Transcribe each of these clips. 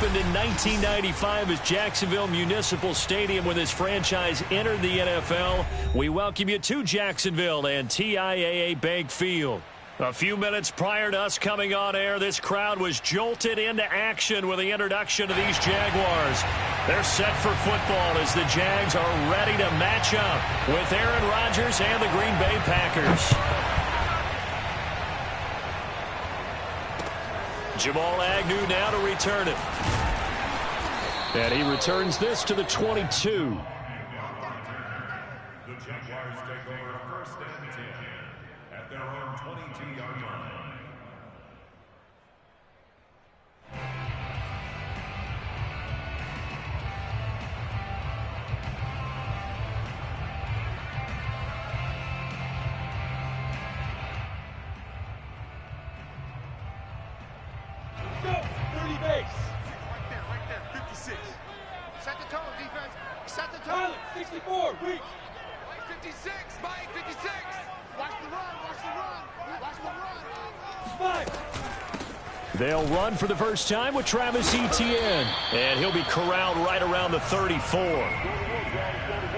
opened in 1995 as Jacksonville Municipal Stadium when this franchise entered the NFL. We welcome you to Jacksonville and TIAA Bank Field. A few minutes prior to us coming on air, this crowd was jolted into action with the introduction of these Jaguars. They're set for football as the Jags are ready to match up with Aaron Rodgers and the Green Bay Packers. Jamal Agnew now to return it. And he returns this to the 22. The Jaguars take over first and 10 at their own 22-yard line. Right there, 56. Set the tone, defense. Set the tone. 64, weak. 56, Mike, 56. Watch the run, watch the run. Watch the run. 5. They'll run for the first time with Travis Etienne. And he'll be corralled right around the 34.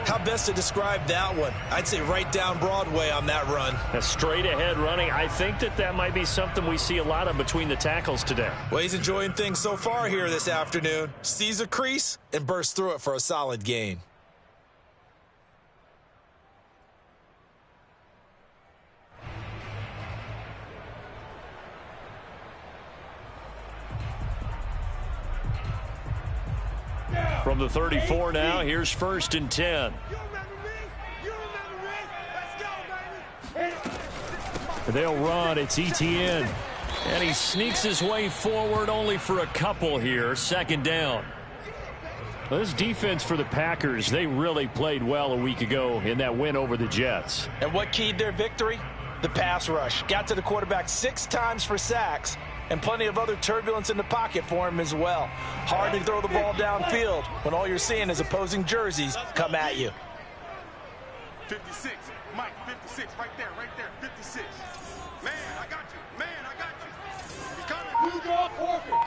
How best to describe that one? I'd say right down Broadway on that run. A straight ahead running. I think that might be something we see a lot of between the tackles today. Well, he's enjoying things so far here this afternoon. Sees a crease and bursts through it for a solid gain. From the 34 now, here's first and 10. You remember me? You remember me? Let's go, baby. They'll run. It's Etienne. And he sneaks his way forward only for a couple here. Second down. This defense for the Packers, they really played well a week ago in that win over the Jets. And what keyed their victory? The pass rush. Got to the quarterback 6 times for sacks. And plenty of other turbulence in the pocket for him as well. Hard to throw the ball downfield when all you're seeing is opposing jerseys come at you. 56, Mike, 56, right there, 56. Man, I got you. He's coming. Who draw corker?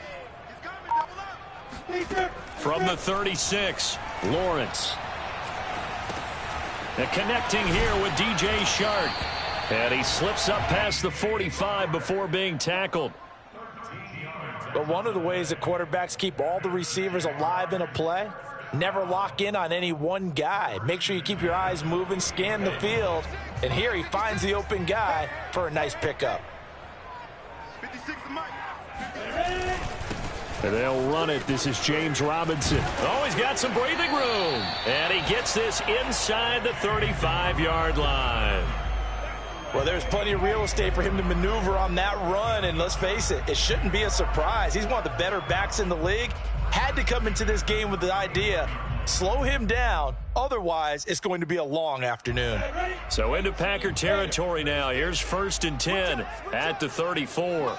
He's coming, double up. From the 36, Lawrence. And connecting here with DJ Shark. And he slips up past the 45 before being tackled. But one of the ways that quarterbacks keep all the receivers alive in a play, never lock in on any one guy. Make sure you keep your eyes moving, scan the field. And here he finds the open guy for a nice pickup. 56 to Mike. And they'll run it. This is James Robinson. Oh, he's got some breathing room. And he gets this inside the 35-yard line. Well, there's plenty of real estate for him to maneuver on that run, and let's face it, it shouldn't be a surprise. He's one of the better backs in the league. Had to come into this game with the idea, slow him down, otherwise it's going to be a long afternoon. So into Packer territory now. Here's first and 10 at the 34.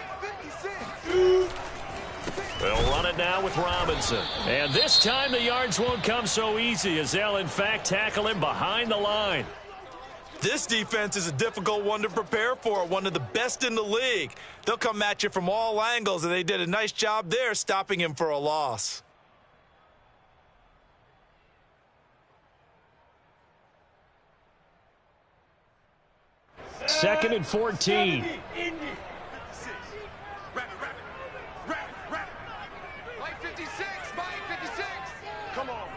They'll run it now with Robinson. And this time the yards won't come so easy as they'll in fact tackle him behind the line. This defense is a difficult one to prepare for, one of the best in the league. They'll come at you from all angles, and they did a nice job there stopping him for a loss. Second and 14. Mike 56, Mike 56. Come on.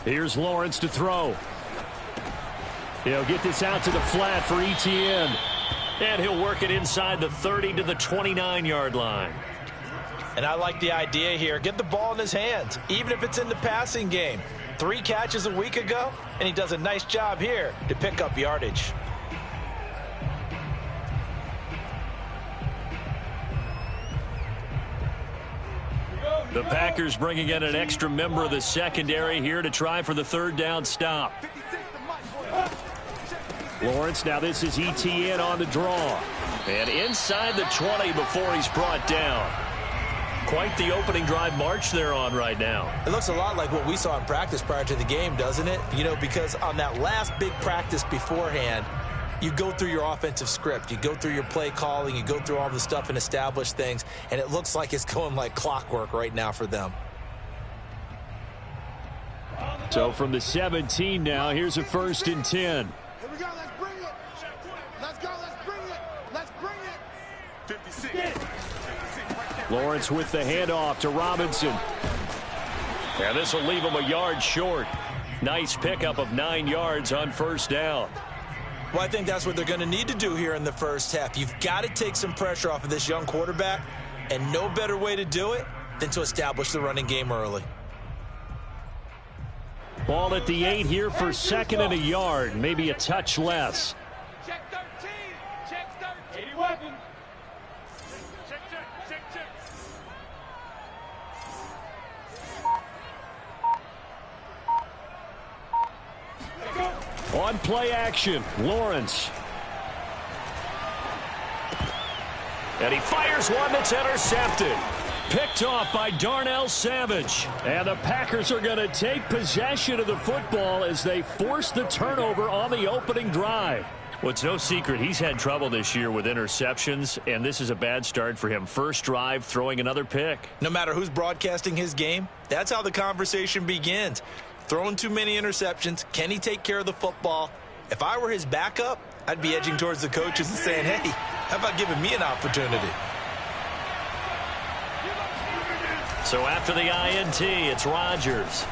Here's Lawrence to throw. He'll get this out to the flat for Etienne. And he'll work it inside the 30 to the 29-yard line. And I like the idea here. Get the ball in his hands, even if it's in the passing game. 3 catches a week ago, and he does a nice job here to pick up yardage. The Packers bringing in an extra member of the secondary here to try for the third down stop. Lawrence, now this is Etienne on the draw. And inside the 20 before he's brought down. Quite the opening drive march they're on right now. It looks a lot like what we saw in practice prior to the game, doesn't it? You know, because on that last big practice beforehand, you go through your offensive script. You go through your play calling. You go through all the stuff and establish things, and it looks like it's going like clockwork right now for them. So from the 17 now, here's a 1st and 10. Here we go. Let's bring it. Let's go. Let's bring it. Let's bring it. 56. 56 right there. Lawrence with the handoff to Robinson. And this will leave him a yard short. Nice pickup of 9 yards on 1st down. Well, I think that's what they're going to need to do here in the first half. You've got to take some pressure off of this young quarterback, and no better way to do it than to establish the running game early. Ball at the 8 here for 2nd and a yard, maybe a touch less. Check 13. Check 13. 80 weapon. Check. On play action, Lawrence. And he fires one that's intercepted. Picked off by Darnell Savage. And the Packers are going to take possession of the football as they force the turnover on the opening drive. Well, it's no secret he's had trouble this year with interceptions, and this is a bad start for him. First drive, throwing another pick. No matter who's broadcasting his game, that's how the conversation begins. Throwing too many interceptions. Can he take care of the football? If I were his backup, I'd be edging towards the coaches and saying, hey, how about giving me an opportunity? So after the INT, it's Rodgers.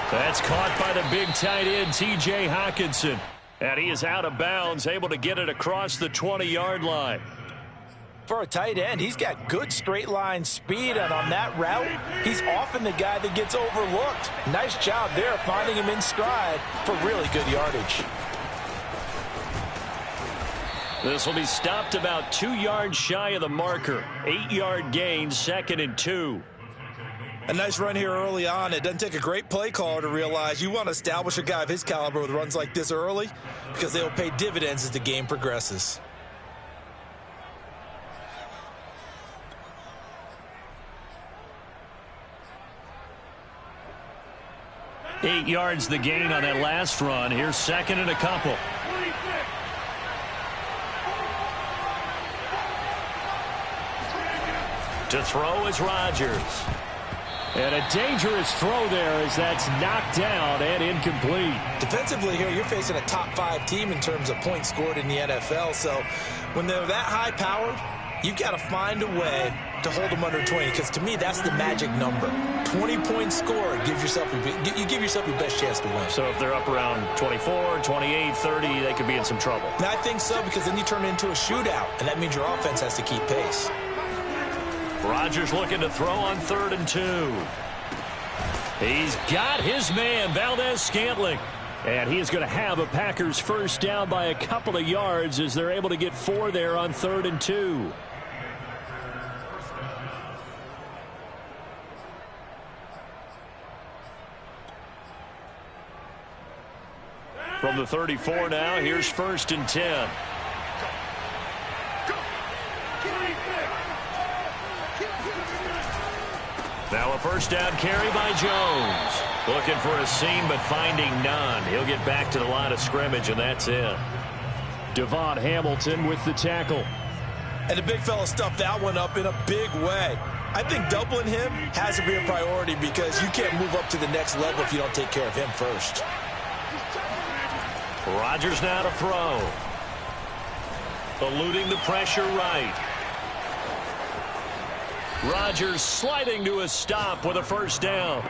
That's caught by the big tight end, T.J. Hockenson. And he is out of bounds, able to get it across the 20-yard line. For a tight end, he's got good straight line speed, and on that route, he's often the guy that gets overlooked. Nice job there finding him in stride for really good yardage. This will be stopped about 2 yards shy of the marker. 8-yard gain, 2nd and 2. A nice run here early on. It doesn't take a great play caller to realize you want to establish a guy of his caliber with runs like this early because they will pay dividends as the game progresses. Eight yards the gain on that last run. Here's 2nd and a couple. To throw is Rodgers. And a dangerous throw there as that's knocked down and incomplete. Defensively here, you're facing a top 5 team in terms of points scored in the NFL. So when they're that high powered, you've got to find a way to hold them under 20, because to me, that's the magic number. 20 points scored gives yourself you give yourself your best chance to win. So if they're up around 24, 28, 30, they could be in some trouble. And I think so, because then you turn it into a shootout, and that means your offense has to keep pace. Rodgers looking to throw on 3rd and 2. He's got his man, Valdez-Scantling. And he is going to have a Packers first down by a couple of yards as they're able to get 4 there on 3rd and 2. From the 34 now, here's 1st and 10. Now a first down carry by Jones. Looking for a seam, but finding none. He'll get back to the line of scrimmage, and that's it. Devon Hamilton with the tackle. And the big fella stuffed that one up in a big way. I think doubling him has to be a priority, because you can't move up to the next level if you don't take care of him first. Rodgers now to throw. Eluding the pressure right. Rodgers sliding to a stop with a first down.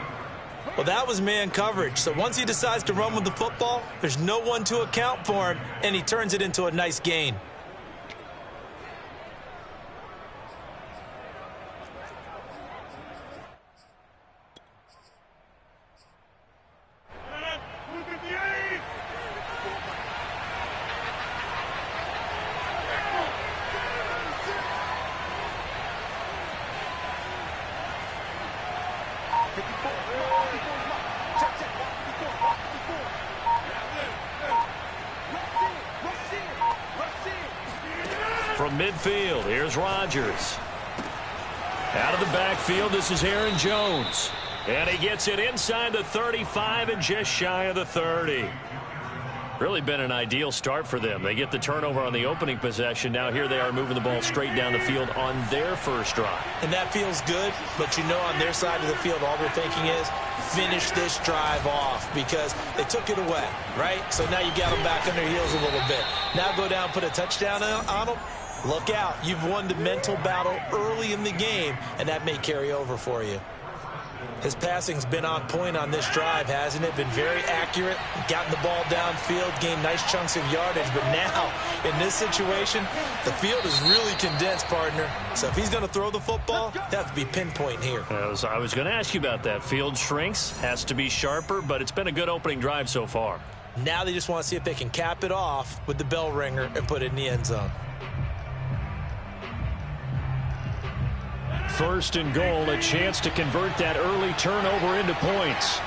Well, that was man coverage. So once he decides to run with the football, there's no one to account for him, and he turns it into a nice gain. From midfield, here's Rodgers. Out of the backfield, this is Aaron Jones. And he gets it inside the 35 and just shy of the 30. Really been an ideal start for them. They get the turnover on the opening possession. Now here they are moving the ball straight down the field on their first drive. And that feels good, but you know on their side of the field all they're thinking is finish this drive off because they took it away, right? So now you got them back on their heels a little bit. Now go down, put a touchdown on them. Look out. You've won the mental battle early in the game, and that may carry over for you. His passing's been on point on this drive, hasn't it? Been very accurate, gotten the ball downfield, gained nice chunks of yardage. But now, in this situation, the field is really condensed, partner. So if he's going to throw the football, they have to be pinpoint here. I was going to ask you about that. Field shrinks, has to be sharper, but it's been a good opening drive so far. Now they just want to see if they can cap it off with the bell ringer and put it in the end zone. First and goal, a chance to convert that early turnover into points.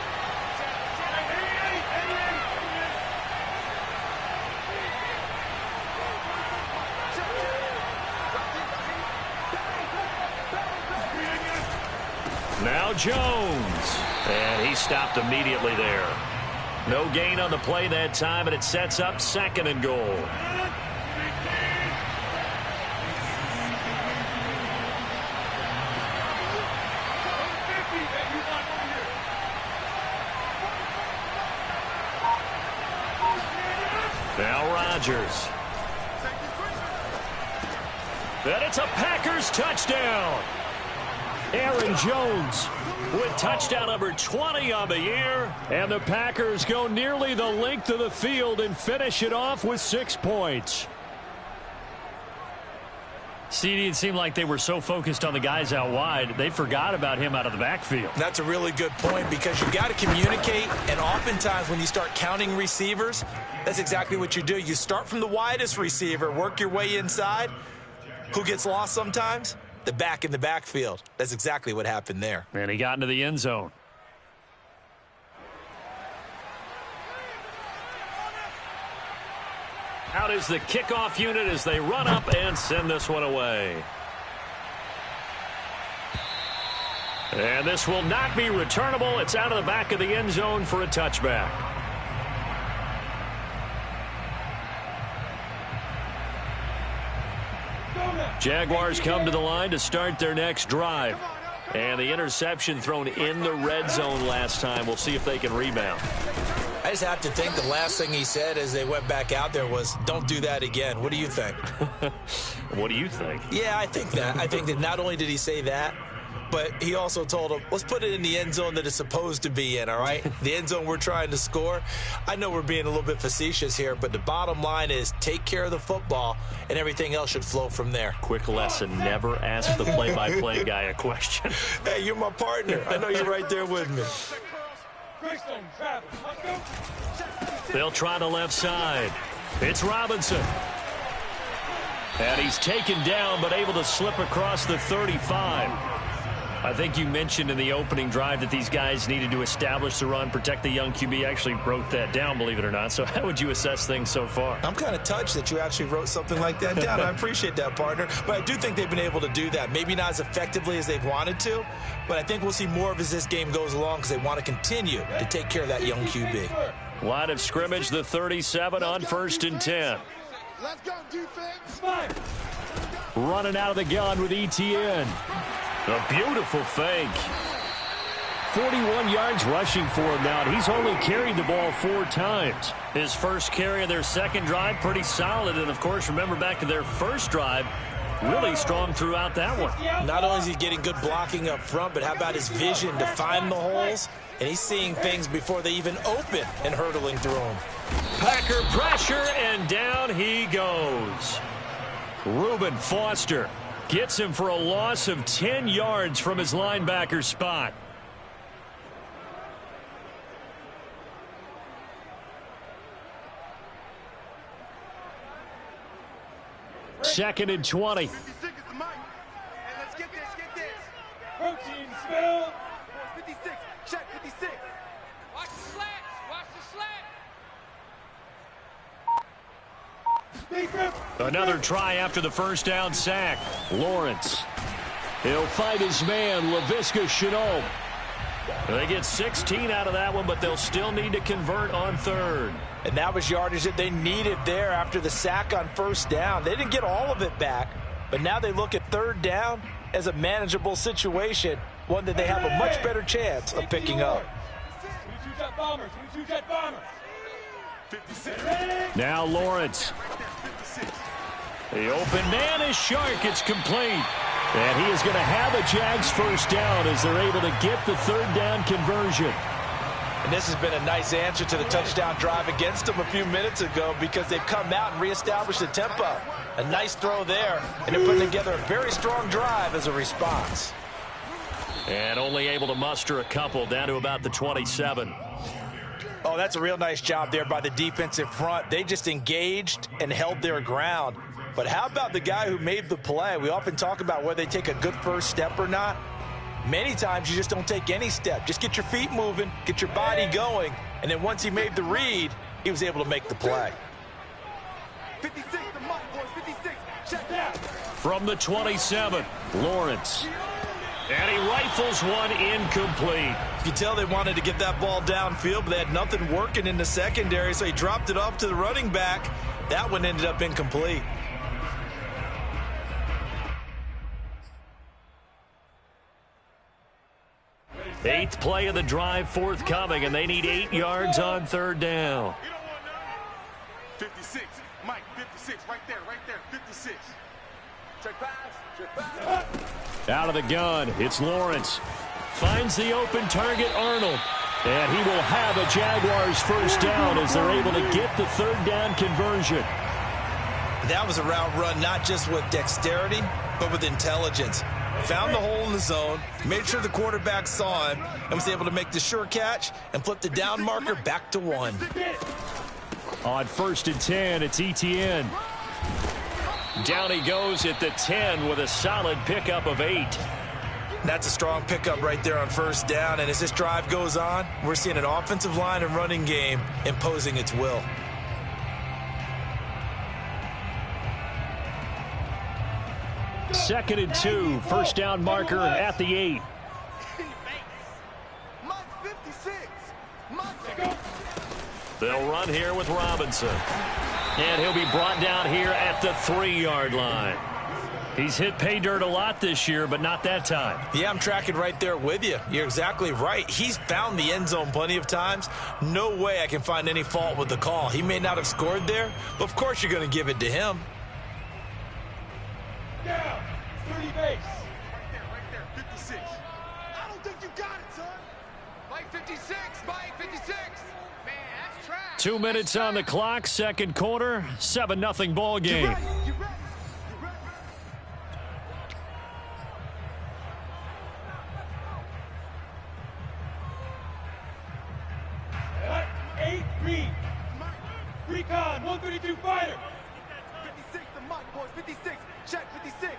Now Jones. And he stopped immediately there. No gain on the play that time, and it sets up second and goal. Now Rodgers. And it's a Packers touchdown. Aaron Jones with touchdown number 20 on the year. And the Packers go nearly the length of the field and finish it off with 6 points. CD, it seemed like they were so focused on the guys out wide, they forgot about him out of the backfield. That's a really good point because you got to communicate, and oftentimes when you start counting receivers, that's exactly what you do. You start from the widest receiver, work your way inside. Who gets lost sometimes? The back in the backfield. That's exactly what happened there. And he got into the end zone. Out is the kickoff unit as they run up and send this one away. And this will not be returnable. It's out of the back of the end zone for a touchback. Jaguars come to the line to start their next drive. And the interception thrown in the red zone last time. We'll see if they can rebound. I just have to think the last thing he said as they went back out there was, don't do that again. What do you think? What do you think? Yeah, I think that. I think that not only did he say that, but he also told him, let's put it in the end zone that it's supposed to be in, all right? The end zone we're trying to score. I know we're being a little bit facetious here, but the bottom line is take care of the football, and everything else should flow from there. Quick lesson, never ask the play-by-play guy a question. Hey, you're my partner. I know you're right there with me. They'll try the left side. It's Robinson. And he's taken down, but able to slip across the 35. I think you mentioned in the opening drive that these guys needed to establish the run, protect the young QB. Actually wrote that down, believe it or not. So how would you assess things so far? I'm kind of touched that you actually wrote something like that down. I appreciate that, partner. But I do think they've been able to do that. Maybe not as effectively as they've wanted to, but I think we'll see more of as this game goes along because they want to continue to take care of that young QB. Line of scrimmage, the 37 on 1st and 10. Let's go, defense. Running out of the gun with ETN. A beautiful fake. 41 yards rushing for him now, and he's only carried the ball 4 times. His first carry of their second drive, pretty solid. And, of course, remember back to their first drive, really strong throughout that one. Not only is he getting good blocking up front, but how about his vision to find the holes? And he's seeing things before they even open and hurdling through them. Packer pressure, and down he goes. Reuben Foster gets him for a loss of 10 yards from his linebacker spot. Second and 20. 56 is the mic. Hey, let's get this. Protein spell. 56. Check 56. Watch the slats. Watch the slats. Another try after the first down sack. Lawrence. He'll fight his man, Laviska Shenault. They get 16 out of that one, but they'll still need to convert on third. And that was yardage that they needed there after the sack on first down. They didn't get all of it back, but now they look at third down as a manageable situation, one that they have a much better chance of picking up. Now Lawrence. The open man is Shark. It's complete. And he is going to have a Jags first down as they're able to get the third down conversion. And this has been a nice answer to the touchdown drive against them a few minutes ago because they've come out and reestablished the tempo. A nice throw there, and they're putting together a very strong drive as a response. And only able to muster a couple down to about the 27. Oh, that's a real nice job there by the defensive front. They just engaged and held their ground. But how about the guy who made the play? We often talk about whether they take a good first step or not. Many times you just don't take any step. Just get your feet moving, get your body going, and then once he made the read, he was able to make the play. 56, the mark, boys, 56. Check out. From the 27, Lawrence. And he rifles one incomplete. You can tell they wanted to get that ball downfield, but they had nothing working in the secondary, so he dropped it off to the running back. That one ended up incomplete. Eighth play of the drive forthcoming, and they need 8 yards on third down. 56, Mike, 56, right there, 56. Check pass, check pass. Out of the gun, it's Lawrence. Finds the open target, Arnold. And he will have a Jaguars first down as they're able to get the third down conversion. That was a route run not just with dexterity, but with intelligence. Found the hole in the zone, made sure the quarterback saw him, and was able to make the sure catch and flip the down marker back to 1. On 1st and 10, it's ETN. Down he goes at the 10 with a solid pickup of 8. That's a strong pickup right there on first down, and as this drive goes on, we're seeing an offensive line and running game imposing its will. Second and 2, first down marker at the 8. Mike, 56. They'll run here with Robinson. And he'll be brought down here at the 3-yard line. He's hit pay dirt a lot this year, but not that time. Yeah, I'm tracking right there with you. You're exactly right. He's found the end zone plenty of times. No way I can find any fault with the call. He may not have scored there, but of course you're going to give it to him. Down, 30 base. Right there, 56. I don't think you got it, son. Mike, 56, Mike, 56. Man, that's trash. 2 minutes on the clock, second quarter, 7-0 ball game. You ready? Recon, 132 fighter. 56, the Mike, boys, 56. Check, 56.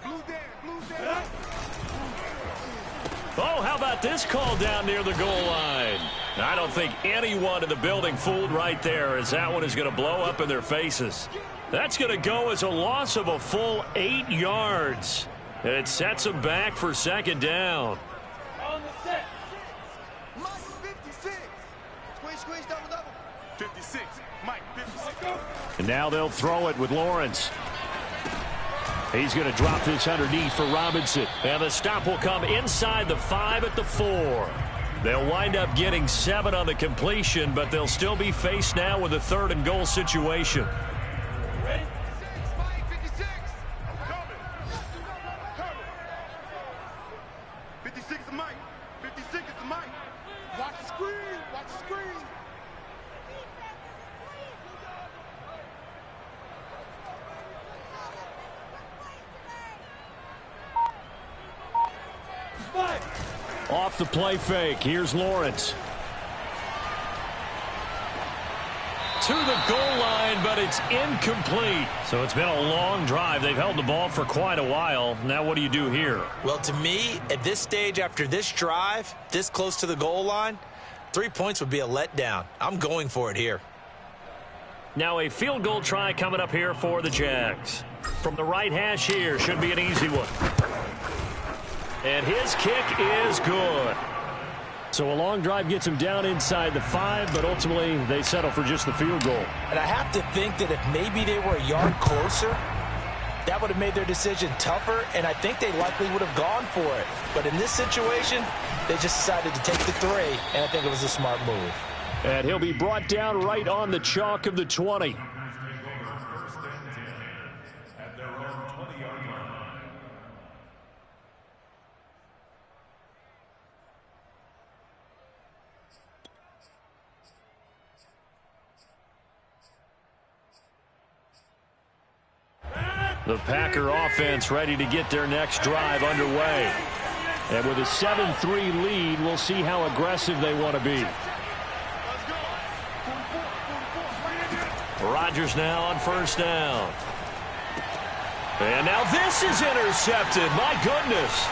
Blue Dan. Oh, how about this call down near the goal line? I don't think anyone in the building fooled right there, as that one is going to blow up in their faces. That's going to go as a loss of a full 8 yards. And it sets them back for second down. On the set. Mike, 56. Squeeze, double. 56, Mike, 56. And now they'll throw it with Lawrence. He's going to drop this underneath for Robinson. And the stop will come inside the 5 at the 4. They'll wind up getting 7 on the completion, but they'll still be faced now with a 3rd and goal situation. Ready? 56, Mike, 56. Coming. 56 is Mike. 56 is Mike. Watch the screen. Off the play fake. Here's Lawrence. To the goal line, but it's incomplete. So it's been a long drive. They've held the ball for quite a while. Now what do you do here? Well, to me, at this stage, after this drive, this close to the goal line, 3 points would be a letdown. I'm going for it here. Now a field goal try coming up here for the Jags. From the right hash here, should be an easy one. And his kick is good. So a long drive gets them down inside the 5, but ultimately they settle for just the field goal. And I have to think that if maybe they were a yard closer, that would have made their decision tougher, and I think they likely would have gone for it. But in this situation, they just decided to take the 3, and I think it was a smart move. And he'll be brought down right on the chalk of the 20. The Packer offense ready to get their next drive underway. And with a 7-3 lead, we'll see how aggressive they want to be. Rodgers now on first down. And now this is intercepted. My goodness.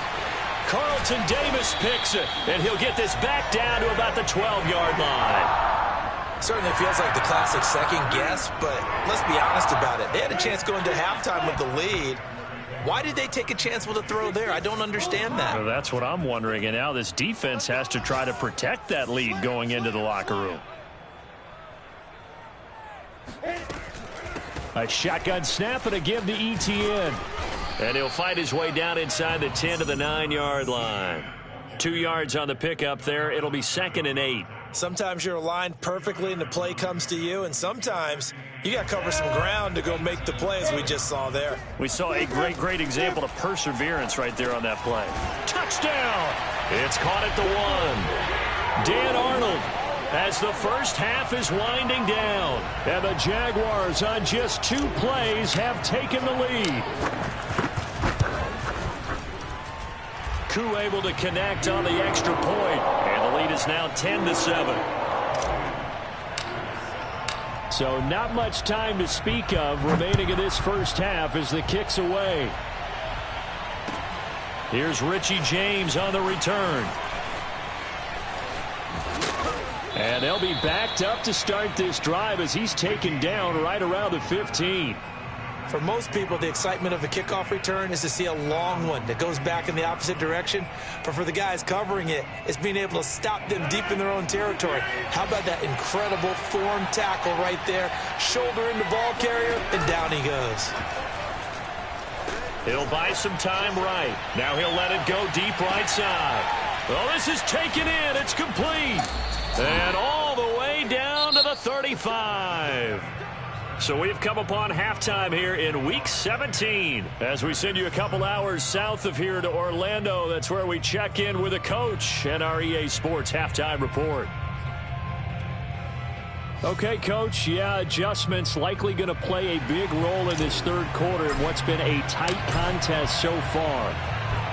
Carlton Davis picks it, and he'll get this back down to about the 12-yard line. Certainly feels like the classic second guess, but let's be honest about it. They had a chance going to halftime with the lead. Why did they take a chance with a throw there? I don't understand that. Well, that's what I'm wondering, and now this defense has to try to protect that lead going into the locker room. A shotgun snap and a give to ETN. And he'll fight his way down inside the 10 to the 9-yard line. 2 yards on the pickup there. It'll be 2nd and 8. Sometimes you're aligned perfectly and the play comes to you, and sometimes you got to cover some ground to go make the play, as we just saw there. We saw a great example of perseverance right there on that play. Touchdown! It's caught at the 1. Dan Arnold, as the first half is winding down, and the Jaguars on just 2 plays have taken the lead. Koo able to connect on the extra point, and the lead is now 10-7. So not much time to speak of remaining in this first half as the kick's away. Here's Richie James on the return. And they'll be backed up to start this drive as he's taken down right around the 15. For most people, the excitement of the kickoff return is to see a long one that goes back in the opposite direction. But for the guys covering it, it's being able to stop them deep in their own territory. How about that incredible form tackle right there? Shoulder in the ball carrier, and down he goes. He'll buy some time right. Now he'll let it go deep right side. Well, this is taken in. It's complete. And all the way down to the 35. So we've come upon halftime here in Week 17. As we send you a couple hours south of here to Orlando, that's where we check in with a coach and our EA Sports Halftime Report. Okay, Coach, adjustments likely going to play a big role in this third quarter in what's been a tight contest so far.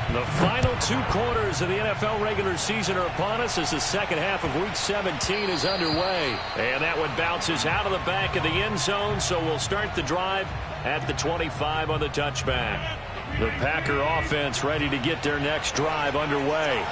The final 2 quarters of the NFL regular season are upon us as the second half of Week 17 is underway. And that one bounces out of the back of the end zone, so we'll start the drive at the 25 on the touchback. The Packer offense ready to get their next drive underway.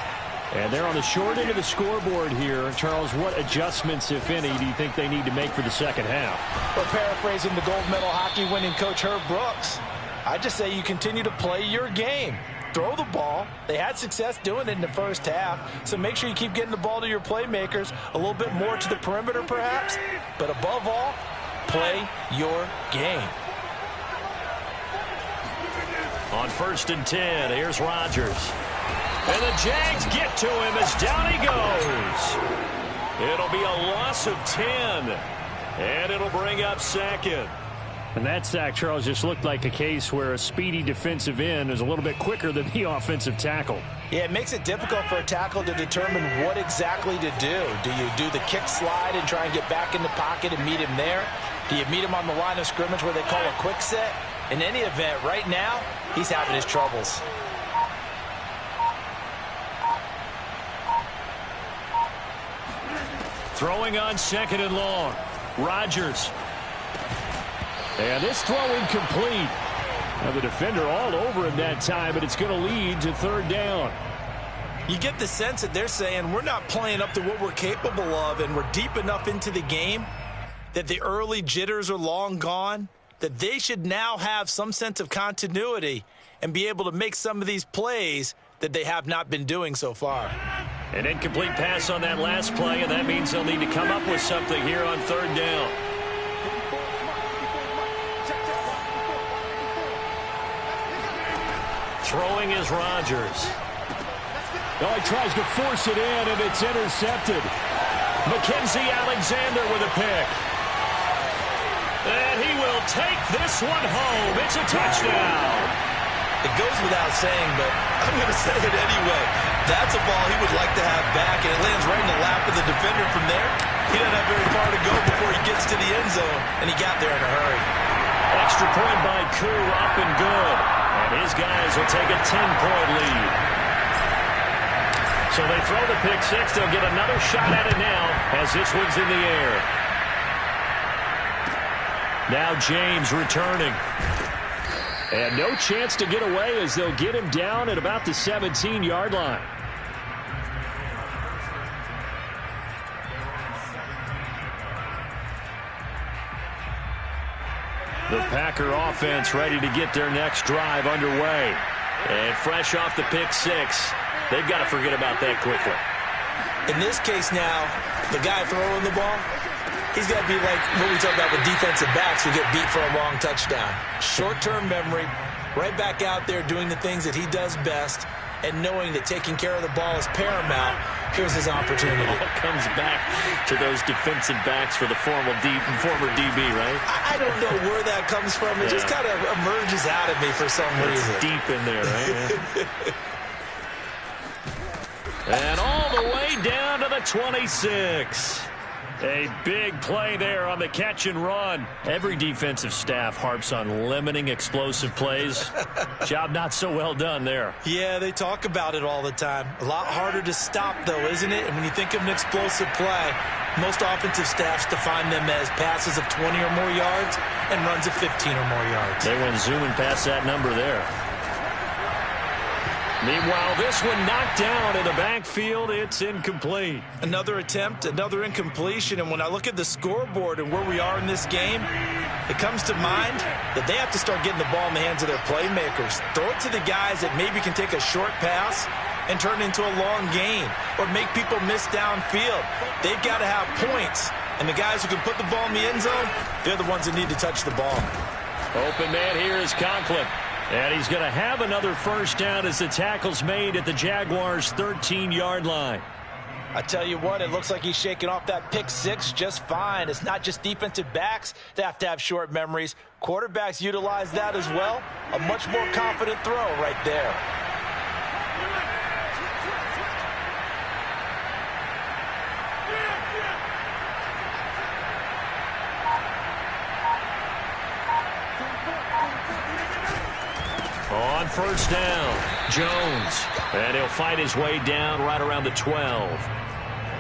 And they're on the short end of the scoreboard here. Charles, what adjustments, if any, do you think they need to make for the second half? Well, paraphrasing the gold medal hockey winning coach Herb Brooks, I just say you continue to play your game. Throw the ball. They had success doing it in the first half, so make sure you keep getting the ball to your playmakers, a little bit more to the perimeter perhaps, but above all, play your game. On 1st and 10, here's Rodgers. And the Jags get to him as down he goes. It'll be a loss of 10, and it'll bring up 2nd. And that sack, Charles, just looked like a case where a speedy defensive end is a little bit quicker than the offensive tackle. Yeah, it makes it difficult for a tackle to determine what exactly to do. Do you do the kick slide and try and get back in the pocket and meet him there? Do you meet him on the line of scrimmage where they call a quick set? In any event, right now, he's having his troubles. Throwing on 2nd and long. Rodgers. And this throw incomplete. Now the defender all over him that time, but it's going to lead to 3rd down. You get the sense that they're saying we're not playing up to what we're capable of, and we're deep enough into the game that the early jitters are long gone, that they should now have some sense of continuity and be able to make some of these plays that they have not been doing so far. An incomplete pass on that last play, and that means they'll need to come up with something here on third down. Throwing is Rodgers. Oh, he tries to force it in, and it's intercepted. Mackenzie Alexander with a pick. And he will take this one home. It's a touchdown. It goes without saying, but I'm going to say it anyway. That's a ball he would like to have back, and it lands right in the lap of the defender from there. He doesn't have very far to go before he gets to the end zone, and he got there in a hurry. Extra point by Koo, up and good. And his guys will take a 10-point lead. So they throw the pick six. They'll get another shot at it now as this one's in the air. Now James returning. And no chance to get away as they'll get him down at about the 17-yard line. The Packer offense ready to get their next drive underway. And fresh off the pick six, they've got to forget about that quickly. In this case now, the guy throwing the ball, he's got to be like what we talk about with defensive backs who get beat for a long touchdown. Short-term memory, right back out there doing the things that he does best, and knowing that taking care of the ball is paramount. Here's his opportunity. It all comes back to those defensive backs for the former DB, right? I don't know where that comes from. It just kind of emerges out of me for some reason. It's deep in there, right? And all the way down to the 26. A big play there on the catch and run. Every defensive staff harps on limiting explosive plays. Job not so well done there. Yeah, they talk about it all the time. A lot harder to stop, though, isn't it? And when you think of an explosive play, most offensive staffs define them as passes of 20 or more yards and runs of 15 or more yards. They went zooming past that number there. Meanwhile, this one knocked down in the backfield. It's incomplete. Another attempt, another incompletion. And when I look at the scoreboard and where we are in this game, it comes to mind that they have to start getting the ball in the hands of their playmakers. Throw it to the guys that maybe can take a short pass and turn it into a long gain or make people miss downfield. They've got to have points. And the guys who can put the ball in the end zone, they're the ones that need to touch the ball. Open man here is Conklin. And he's going to have another first down as the tackle's made at the Jaguars' 13-yard line. I tell you what, it looks like he's shaking off that pick six just fine. It's not just defensive backs that have to have short memories. Quarterbacks utilize that as well. A much more confident throw right there. On first down, Jones. And he'll fight his way down right around the 12.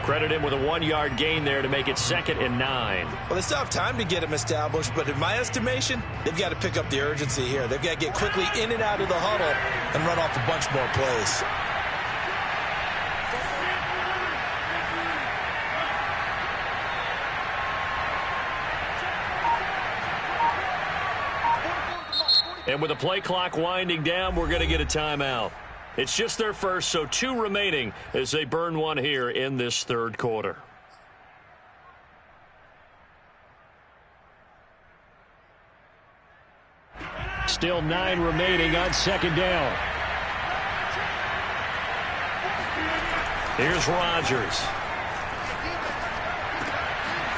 Credit him with a 1-yard gain there to make it 2nd and 9. Well, they still have time to get him established, but in my estimation, they've got to pick up the urgency here. They've got to get quickly in and out of the huddle and run off a bunch more plays. And with the play clock winding down, we're going to get a timeout. It's just their first, so 2 remaining as they burn one here in this third quarter. Still 9 remaining on 2nd down. Here's Rodgers.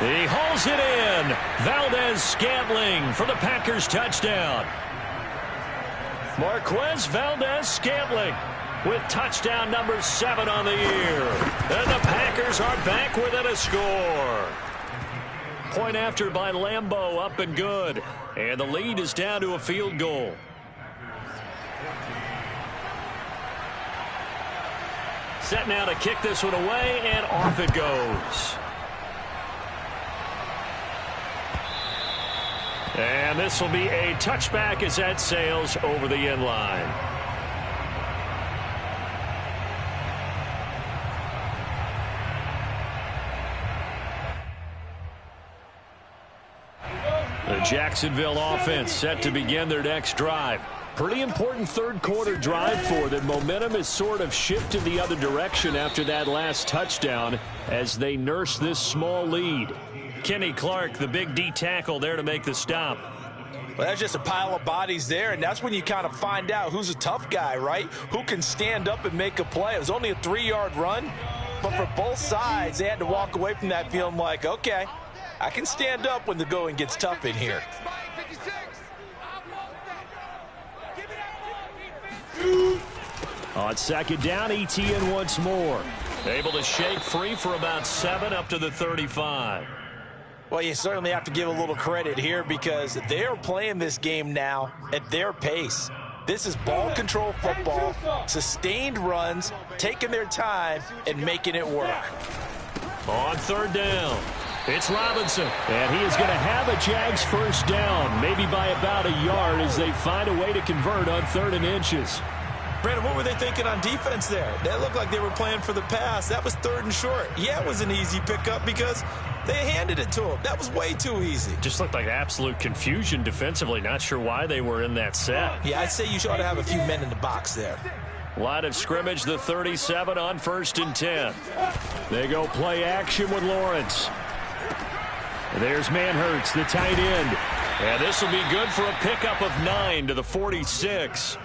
He hauls it in. Valdez-Scantling for the Packers touchdown. Marquez Valdez-Scantling with touchdown number 7 on the year. And the Packers are back within a score. Point after by Lambeau, up and good. And the lead is down to a field goal. Set now to kick this one away, and off it goes. And this will be a touchback as that sails over the end line. The Jacksonville offense set to begin their next drive. Pretty important third quarter drive for them. Momentum has sort of shifted the other direction after that last touchdown as they nurse this small lead. Kenny Clark, the big D tackle there to make the stop. Well, that's just a pile of bodies there, and that's when you kind of find out who's a tough guy, right? Who can stand up and make a play. It was only a 3-yard run, but for both sides, they had to walk away from that feeling like, okay, I can stand up when the going gets tough in here. On second down, ETN once more. Able to shake free for about 7 up to the 35. Well, you certainly have to give a little credit here because they are playing this game now at their pace. This is ball control football, sustained runs, taking their time, and making it work. On third down, it's Robinson, and he is going to have a Jags first down, maybe by about a yard as they find a way to convert on 3rd and inches. Brandon, what were they thinking on defense there? That looked like they were playing for the pass. That was 3rd and short. Yeah, it was an easy pickup because they handed it to him. That was way too easy. Just looked like absolute confusion defensively. Not sure why they were in that set. Yeah, I'd say you ought to have a few men in the box there. Line of scrimmage, the 37 on 1st and 10. They go play action with Lawrence. There's Manhurts, the tight end. And this will be good for a pickup of 9 to the 46.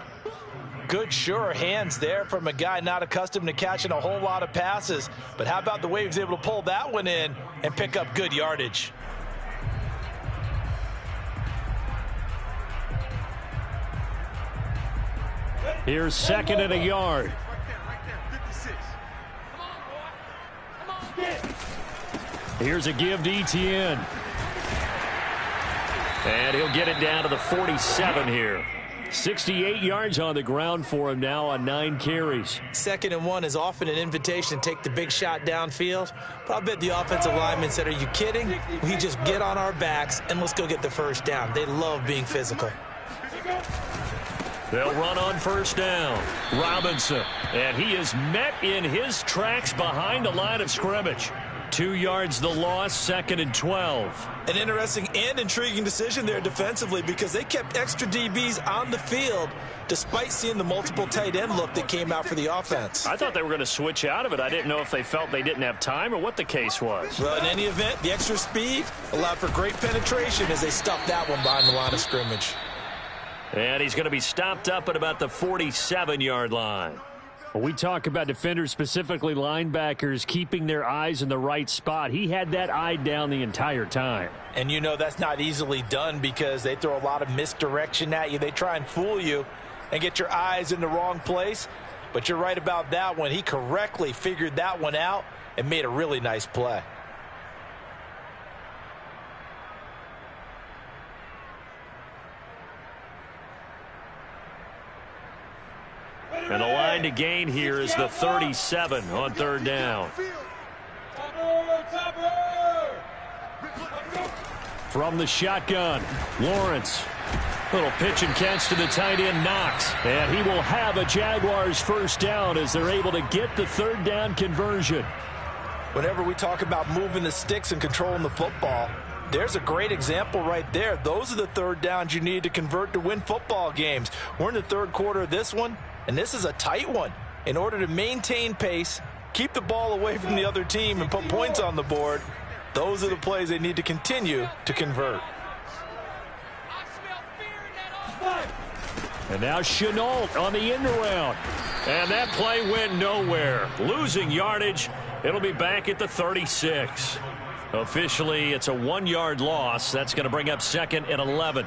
Good, sure hands there from a guy not accustomed to catching a whole lot of passes. But how about the way he was able to pull that one in and pick up good yardage? Here's 2nd and a yard. Here's a give to ETN. And he'll get it down to the 47 here. 68 yards on the ground for him now on 9 carries. 2nd and 1 is often an invitation to take the big shot downfield. But I bet the offensive lineman said, are you kidding? We just get on our backs and let's go get the first down. They love being physical. They'll run on 1st down. Robinson. And he is met in his tracks behind the line of scrimmage. 2 yards the loss, 2nd and 12. An interesting and intriguing decision there defensively because they kept extra DBs on the field despite seeing the multiple tight end look that came out for the offense. I thought they were going to switch out of it. I didn't know if they felt they didn't have time or what the case was. Well, in any event, the extra speed allowed for great penetration as they stuffed that one behind the line of scrimmage. And he's going to be stopped up at about the 47-yard line. When we talk about defenders, specifically linebackers, keeping their eyes in the right spot, he had that eye down the entire time. And you know that's not easily done because they throw a lot of misdirection at you. They try and fool you and get your eyes in the wrong place. But you're right about that one. He correctly figured that one out and made a really nice play. And the line to gain here is the 37 on 3rd down. From the shotgun, Lawrence. Little pitch and catch to the tight end, Knox. And he will have a Jaguars first down as they're able to get the 3rd down conversion. Whenever we talk about moving the sticks and controlling the football, there's a great example right there. Those are the 3rd downs you need to convert to win football games. We're in the 3rd quarter of this one, and this is a tight one. In order to maintain pace, keep the ball away from the other team, and put points on the board, those are the plays they need to continue to convert. And now Chenault on the end around. And that play went nowhere. Losing yardage. It'll be back at the 36. Officially, it's a 1-yard loss. That's going to bring up 2nd and 11.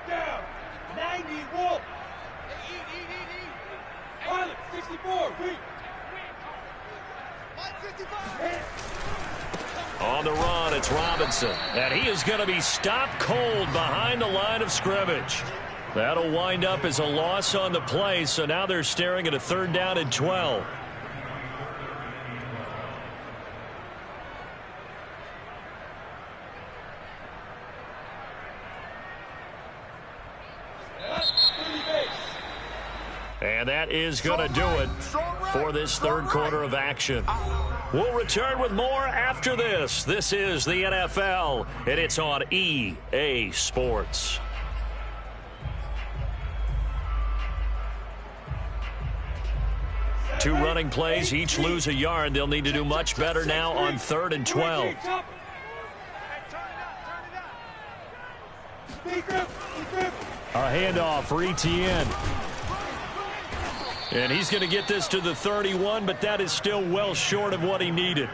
Down. 90, Wolf. Pilot, 64, weak. On the run, it's Robinson. And he is going to be stopped cold behind the line of scrimmage. That'll wind up as a loss on the play, so now they're staring at a 3rd down and 12. And that is going to do it for this third quarter of action. We'll return with more after this. This is the NFL, and it's on EA Sports. Two running plays, each lose a yard. They'll need to do much better now on 3rd and 12. A handoff for Etienne. And he's going to get this to the 31, but that is still well short of what he needed.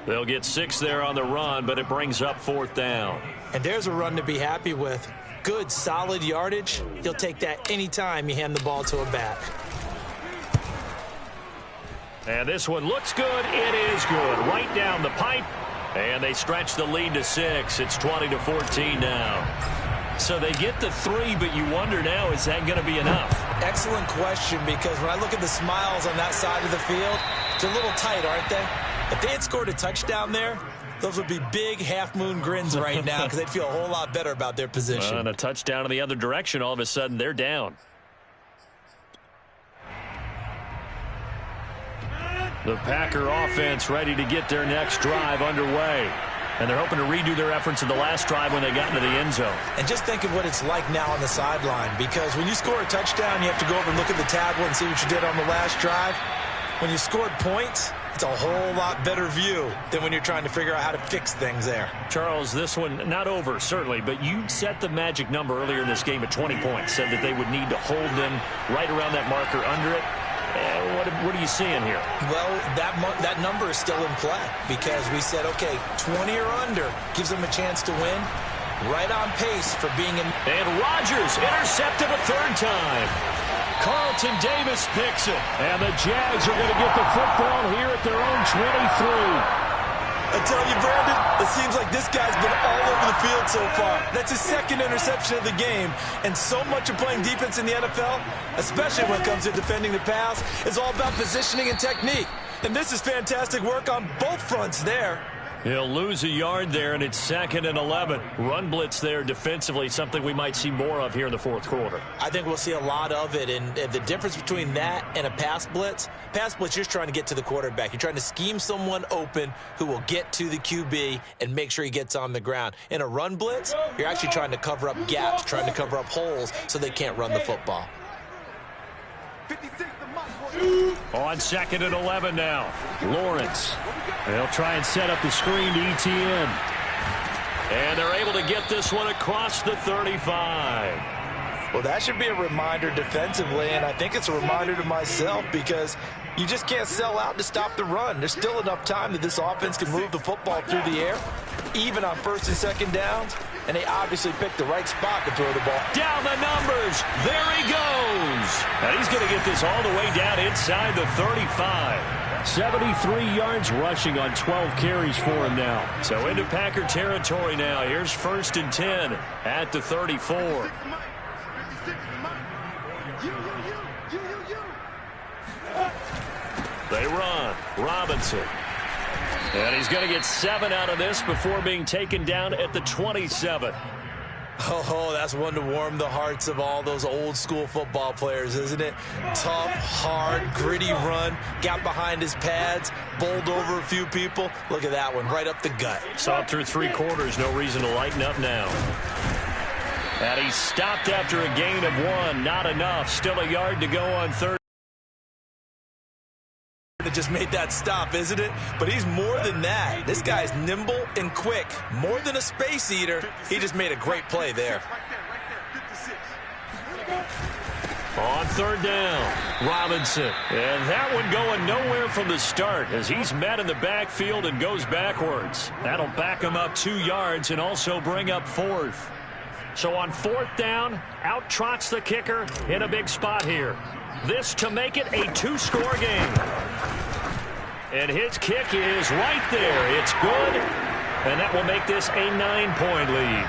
They'll get 6 there on the run, but it brings up 4th down. And there's a run to be happy with. Good, solid yardage. He'll take that anytime you hand the ball to a back. And this one looks good. It is good. Right down the pipe. And they stretch the lead to 6. It's 20-14 now. So they get the 3, but you wonder now, is that going to be enough? Excellent question, because when I look at the smiles on that side of the field, it's a little tight, aren't they? If they had scored a touchdown there, those would be big half-moon grins right now because they'd feel a whole lot better about their position. And a touchdown in the other direction, all of a sudden they're down. The Packer offense ready to get their next drive underway. And they're hoping to redo their efforts in the last drive when they got into the end zone. And just think of what it's like now on the sideline, because when you score a touchdown, you have to go over and look at the tablet and see what you did on the last drive. When you scored points, it's a whole lot better view than when you're trying to figure out how to fix things there. Charles, this one not over, certainly, but you set the magic number earlier in this game at 20 points, said that they would need to hold them right around that marker under it. What are you seeing here? Well, that number is still in play because we said, okay, 20 or under gives them a chance to win. Right on pace for being in. And Rodgers intercepted a 3rd time. Carlton Davis picks it. And the Jags are going to get the football here at their own 23. I tell you, Brandon, it seems like this guy's been all over the field so far. That's his 2nd interception of the game. And so much of playing defense in the NFL, especially when it comes to defending the pass, is all about positioning and technique. And this is fantastic work on both fronts there. He'll lose a yard there, and it's 2nd and 11. Run blitz there defensively, something we might see more of here in the 4th quarter. I think we'll see a lot of it, and the difference between that and a pass blitz, you're just trying to get to the quarterback. You're trying to scheme someone open who will get to the QB and make sure he gets on the ground. In a run blitz, you're actually trying to cover up gaps, trying to cover up holes so they can't run the football. On 2nd and 11 now. Lawrence. They'll try and set up the screen to Etienne. And they're able to get this one across the 35. Well, that should be a reminder defensively, and I think it's a reminder to myself because you just can't sell out to stop the run. There's still enough time that this offense can move the football through the air, even on 1st and 2nd downs, and they obviously picked the right spot to throw the ball. Down the numbers. There he goes. And he's going to get this all the way down inside the 35. 73 yards rushing on 12 carries for him now. So into Packer territory now. Here's 1st and 10 at the 34. They run. Robinson. And he's going to get 7 out of this before being taken down at the 27. Oh, that's one to warm the hearts of all those old-school football players, isn't it? Tough, hard, gritty run. Got behind his pads, bowled over a few people. Look at that one, right up the gut. Saw it through 3 quarters. No reason to lighten up now. And he stopped after a gain of 1. Not enough. Still a yard to go on 3rd. It just made that stop, isn't it? But he's more than that. This guy's nimble and quick. More than a space eater. He just made a great play there. On 3rd down, Robinson. And that one going nowhere from the start as he's met in the backfield and goes backwards. That'll back him up 2 yards and also bring up 4th. So on 4th down, out trots the kicker in a big spot here. This to make it a 2-score game. And his kick is right there. It's good. And that will make this a 9-point lead.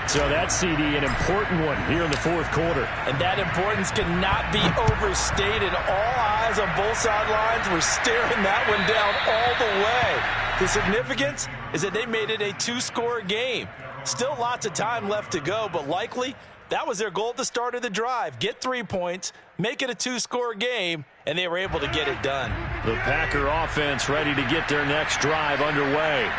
So that, CD, an important one here in the 4th quarter. And that importance cannot be overstated. All eyes on both sidelines were staring that one down all the way. The significance is that they made it a 2-score game. Still lots of time left to go, but likely That was their goal at the start of the drive. Get 3 points, make it a 2-score game, and they were able to get it done. The Packer offense ready to get their next drive underway.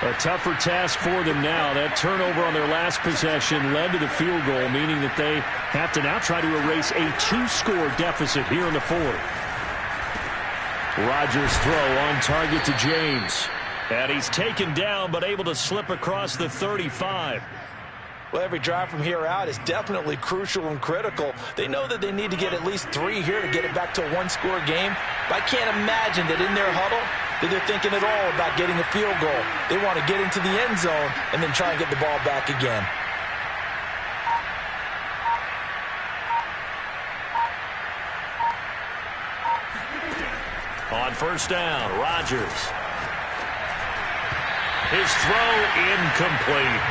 A tougher task for them now. That turnover on their last possession led to the field goal, meaning that they have to now try to erase a 2-score deficit here in the fourth. Rodgers' throw on target to James. And he's taken down but able to slip across the 35. Well, every drive from here out is definitely crucial and critical. They know that they need to get at least 3 here to get it back to a 1-score game. But I can't imagine that in their huddle that they're thinking at all about getting a field goal. They want to get into the end zone and then try and get the ball back again. On first down, Rodgers. His throw incomplete.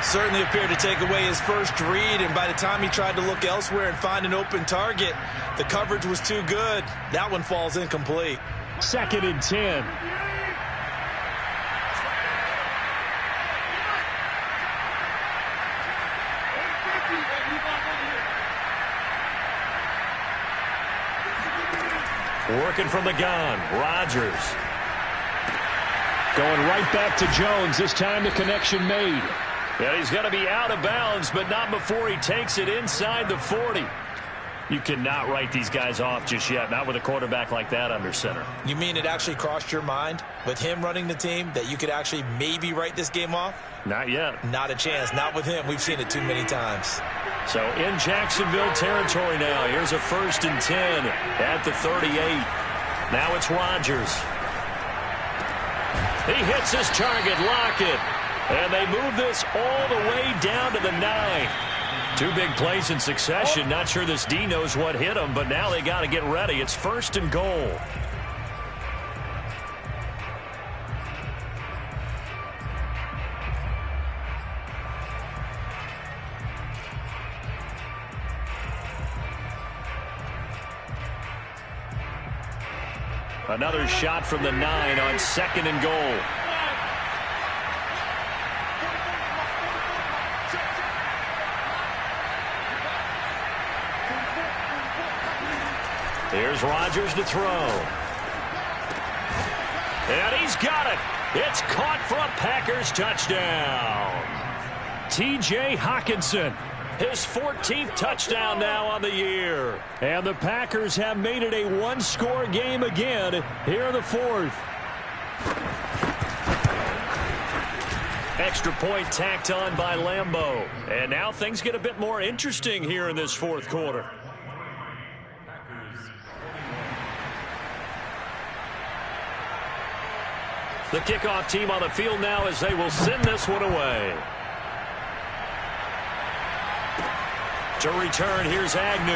Certainly appeared to take away his first read, and by the time he tried to look elsewhere and find an open target, the coverage was too good. That one falls incomplete. 2nd and 10. Working from the gun, Rodgers. Going right back to Jones. This time the connection made. And he's going to be out of bounds, but not before he takes it inside the 40. You cannot write these guys off just yet, not with a quarterback like that under center. You mean it actually crossed your mind with him running the team that you could actually maybe write this game off? Not yet. Not a chance. Not with him. We've seen it too many times. So in Jacksonville territory now. Here's a 1st and 10 at the 38. Now it's Rodgers. He hits his target, Lockett. And they move this all the way down to the 9. 2 big plays in succession. Not sure this D knows what hit him, but now they got to get ready. It's 1st and goal. Another shot from the 9 on 2nd and goal. Here's Rodgers to throw. And he's got it. It's caught for a Packers touchdown. T.J. Hockenson, his 14th touchdown now on the year. And the Packers have made it a 1-score game again here in the fourth. Extra point tacked on by Lambeau. And now things get a bit more interesting here in this fourth quarter. The kickoff team on the field now as they will send this one away. To return, here's Agnew.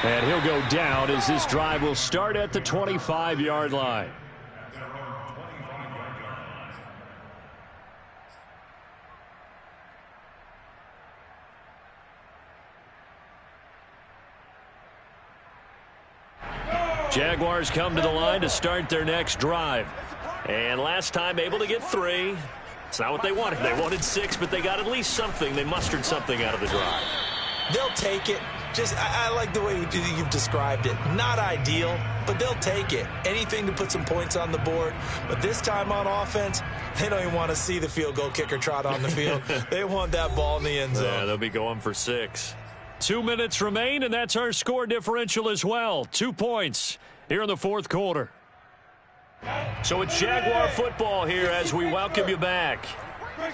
And he'll go down as this drive will start at the 25-yard line. Jaguars come to the line to start their next drive. And last time able to get 3. It's not what they wanted. They wanted 6, but they got at least something. They mustered something out of the drive. They'll take it. I like the way you've described it. Not ideal, but they'll take it. Anything to put some points on the board. But this time on offense, they don't even want to see the field goal kicker trot on the field. They want that ball in the end zone. Yeah, they'll be going for 6. 2 minutes remain, and that's our score differential as well. 2 points here in the fourth quarter. So it's Jaguar football here as we welcome you back.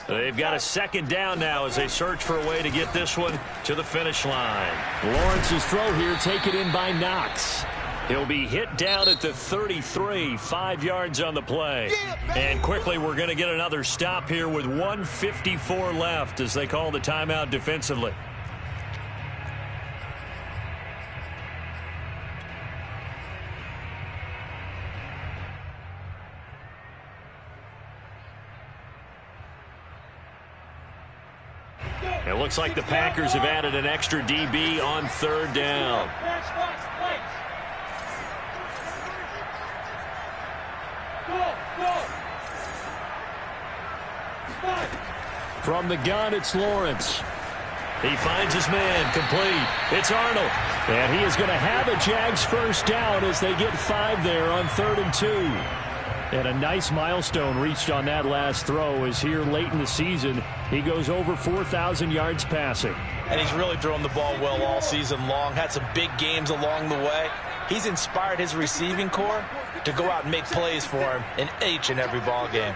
They've got a 2nd down now as they search for a way to get this one to the finish line. Lawrence's throw here taken in by Knox. He'll be hit down at the 33, 5 yards on the play. And quickly we're going to get another stop here with 1:54 left as they call the timeout defensively. It looks like the Packers have added an extra DB on 3rd down. From the gun, it's Lawrence. He finds his man, complete. It's Arnold. And he is going to have a Jags first down as they get 5 there on 3rd and 2. And a nice milestone reached on that last throw as here late in the season, he goes over 4,000 yards passing. And he's really thrown the ball well all season long, had some big games along the way. He's inspired his receiving corps to go out and make plays for him in each and every ball game.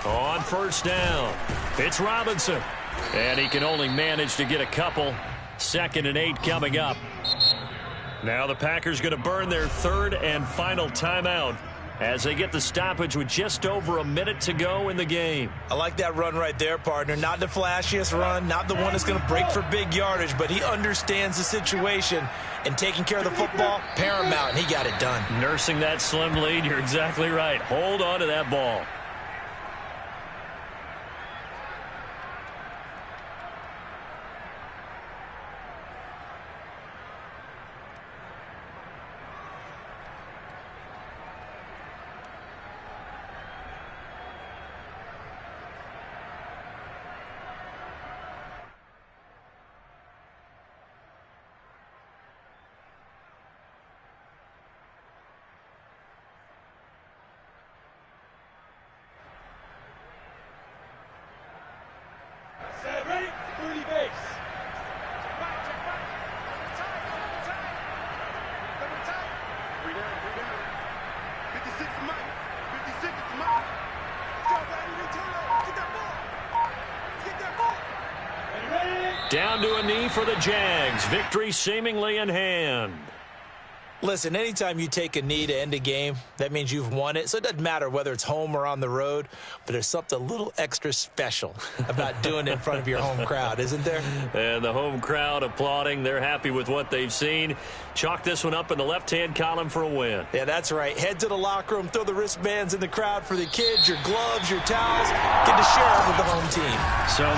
On first down, it's Robinson. And he can only manage to get a couple. 2nd and 8 coming up. Now the Packers going to burn their 3rd and final timeout as they get the stoppage with just over a minute to go in the game. I like that run right there, partner. Not the flashiest run, not the one that's going to break for big yardage, but he understands the situation, and taking care of the football, paramount, and he got it done. Nursing that slim lead, you're exactly right. Hold on to that ball. Set, ready? 30 base. Three down. 56 is Mike. 56 is Mike. Go, baby. Return it. Get that ball. Get that ball. Ready? Down to a knee for the Jags. Victory seemingly in hand. Listen, anytime you take a knee to end a game, that means you've won it. So it doesn't matter whether it's home or on the road, but there's something a little extra special about doing it in front of your home crowd, isn't there? And the home crowd applauding. They're happy with what they've seen. Chalk this one up in the left-hand column for a win. Yeah, that's right. Head to the locker room, throw the wristbands in the crowd for the kids, your gloves, your towels. Get to share it with the home team. So